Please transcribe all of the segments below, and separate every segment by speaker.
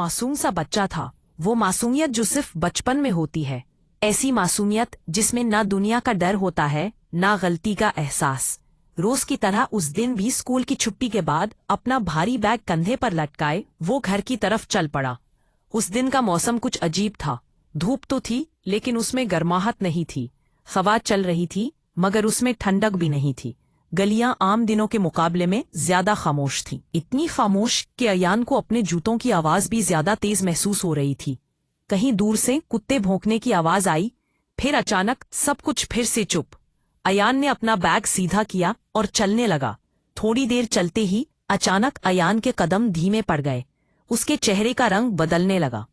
Speaker 1: मासूम सा बच्चा था। वो मासूमियत जो सिर्फ बचपन में होती है, ऐसी मासूमियत जिसमें ना दुनिया का डर होता है ना गलती का एहसास। रोज की तरह उस दिन भी स्कूल की छुट्टी के बाद अपना भारी बैग कंधे पर लटकाए वो घर की तरफ चल पड़ा। उस दिन का मौसम कुछ अजीब था। धूप तो थी लेकिन उसमें गर्माहट नहीं थी। हवा चल रही थी मगर उसमें ठंडक भी नहीं थी। गलियां आम दिनों के मुकाबले में ज्यादा खामोश थीं। इतनी खामोश कि अयान को अपने जूतों की आवाज भी ज्यादा तेज महसूस हो रही थी। कहीं दूर से कुत्ते भौंकने की आवाज आई। फिर अचानक सब कुछ फिर से चुप। अयान ने अपना बैग सीधा किया और चलने लगा। थोड़ी देर चलते ही अचानक अयान के कदम धीमे पड़ गए। उसके चेहरे का रंग बदलने लगा।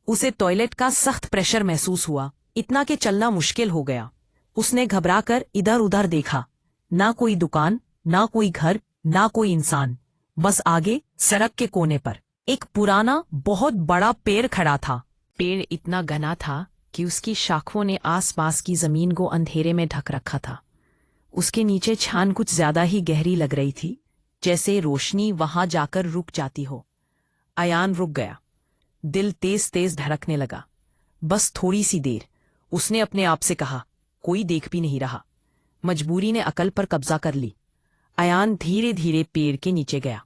Speaker 1: उसे टॉयलेट का सख्त प्रेशर महसूस हुआ, इतना कि चलना मुश्किल हो गया। उसने घबराकर इधर उधर देखा। ना कोई दुकान, ना कोई घर, ना कोई इंसान। बस आगे सड़क के कोने पर एक पुराना बहुत बड़ा पेड़ खड़ा था। पेड़ इतना घना था कि उसकी शाखों ने आसपास की जमीन को अंधेरे में ढक रखा था। उसके नीचे छान कुछ ज्यादा ही गहरी लग रही थी, जैसे रोशनी वहां जाकर रुक जाती हो। अयान रुक गया। दिल तेज तेज धड़कने लगा। बस थोड़ी सी देर, उसने अपने आप से कहा। कोई देख भी नहीं रहा। मजबूरी ने अकल पर कब्जा कर ली। अयान धीरे धीरे पेड़ के नीचे गया।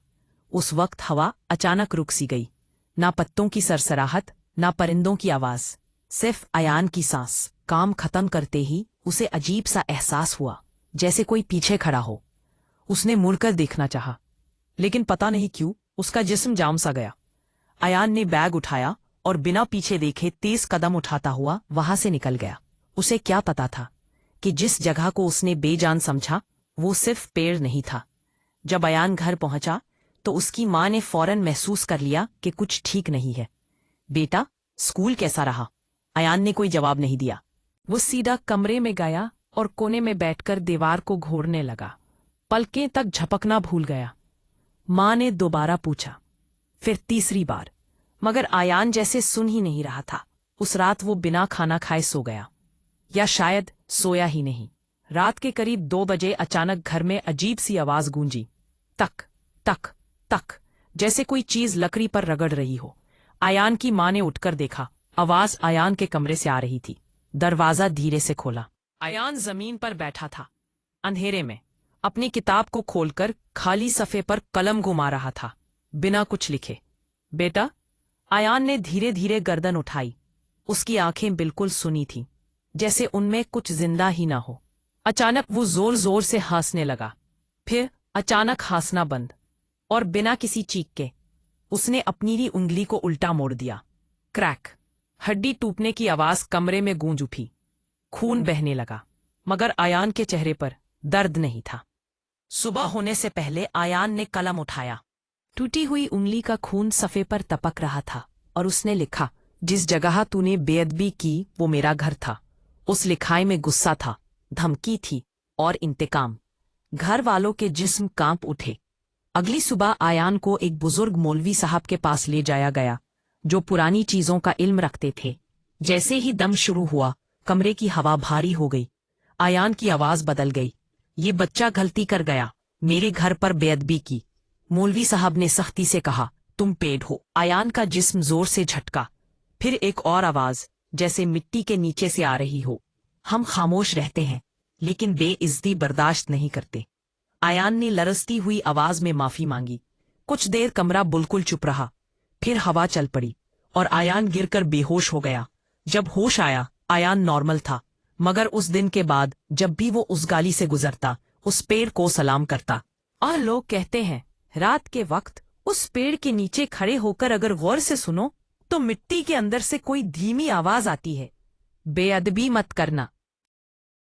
Speaker 1: उस वक्त हवा अचानक रुक सी गई। ना पत्तों की सरसराहट, ना परिंदों की आवाज, सिर्फ अयान की सांस। काम खत्म करते ही उसे अजीब सा एहसास हुआ, जैसे कोई पीछे खड़ा हो। उसने मुड़कर देखना चाहा, लेकिन पता नहीं क्यों उसका जिस्म जाम सा गया। अयान ने बैग उठाया और बिना पीछे देखे तेज कदम उठाता हुआ वहां से निकल गया। उसे क्या पता था कि जिस जगह को उसने बेजान समझा वो सिर्फ पेड़ नहीं था। जब अयान घर पहुंचा तो उसकी मां ने फौरन महसूस कर लिया कि कुछ ठीक नहीं है। बेटा, स्कूल कैसा रहा? अयान ने कोई जवाब नहीं दिया। वो सीधा कमरे में गया और कोने में बैठकर दीवार को घूरने लगा। पलकें तक झपकना भूल गया। मां ने दोबारा पूछा, फिर तीसरी बार, मगर अयान जैसे सुन ही नहीं रहा था। उस रात वो बिना खाना खाए सो गया, या शायद सोया ही नहीं। रात के करीब 2 बजे अचानक घर में अजीब सी आवाज गूंजी। तक तक तक, जैसे कोई चीज लकड़ी पर रगड़ रही हो। अयान की मां ने उठकर देखा। आवाज अयान के कमरे से आ रही थी। दरवाजा धीरे से खोला। अयान जमीन पर बैठा था, अंधेरे में, अपनी किताब को खोलकर खाली सफ़े पर कलम घुमा रहा था, बिना कुछ लिखे। बेटा, अयान ने धीरे धीरे गर्दन उठाई। उसकी आंखें बिल्कुल सुनी थीं, जैसे उनमें कुछ जिंदा ही ना हो। अचानक वो जोर जोर से हंसने लगा। फिर अचानक हंसना बंद, और बिना किसी चीख के उसने अपनी ही उंगली को उल्टा मोड़ दिया। क्रैक, हड्डी टूटने की आवाज कमरे में गूंज उठी। खून बहने लगा, मगर अयान के चेहरे पर दर्द नहीं था। सुबह होने से पहले अयान ने कलम उठाया। टूटी हुई उंगली का खून सफ़े पर टपक रहा था और उसने लिखा, जिस जगह तूने बेअदबी की वो मेरा घर था। उस लिखाई में गुस्सा था, धमकी थी और इंतकाम। घर वालों के जिस्म कांप उठे। अगली सुबह अयान को एक बुजुर्ग मौलवी साहब के पास ले जाया गया, जो पुरानी चीजों का इल्म रखते थे। जैसे ही दम शुरू हुआ, कमरे की हवा भारी हो गई। अयान की आवाज बदल गई। ये बच्चा गलती कर गया, मेरे घर पर बेअदबी की। मौलवी साहब ने सख्ती से कहा, तुम पेड़ हो। अयान का जिस्म जोर से झटका। फिर एक और आवाज, जैसे मिट्टी के नीचे से आ रही हो, हम खामोश रहते हैं लेकिन बेइज्जती बर्दाश्त नहीं करते। अयान ने लरजती हुई आवाज में माफी मांगी। कुछ देर कमरा बिल्कुल चुप रहा। फिर हवा चल पड़ी और अयान गिरकर बेहोश हो गया। जब होश आया, अयान नॉर्मल था, मगर उस दिन के बाद जब भी वो उस गाली से गुजरता, उस पेड़ को सलाम करता। और लोग कहते हैं, रात के वक्त उस पेड़ के नीचे खड़े होकर अगर गौर से सुनो तो मिट्टी के अंदर से कोई धीमी आवाज आती है, बेअदबी मत करना।